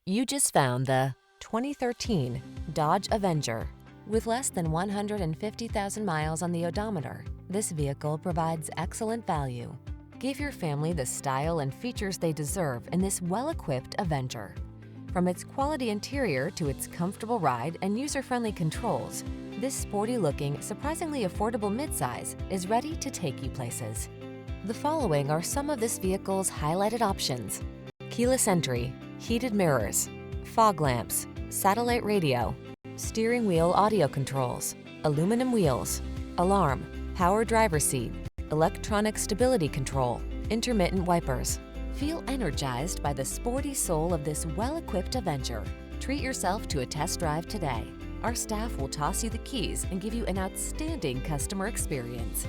You just found the 2013 Dodge Avenger. With less than 150,000 miles on the odometer, this vehicle provides excellent value. Give your family the style and features they deserve in this well-equipped Avenger. From its quality interior to its comfortable ride and user-friendly controls, this sporty-looking, surprisingly affordable midsize is ready to take you places. The following are some of this vehicle's highlighted options: keyless entry, heated mirrors, fog lamps, satellite radio, steering wheel audio controls, aluminum wheels, alarm, power driver's seat, electronic stability control, intermittent wipers. Feel energized by the sporty soul of this well-equipped Avenger. Treat yourself to a test drive today. Our staff will toss you the keys and give you an outstanding customer experience.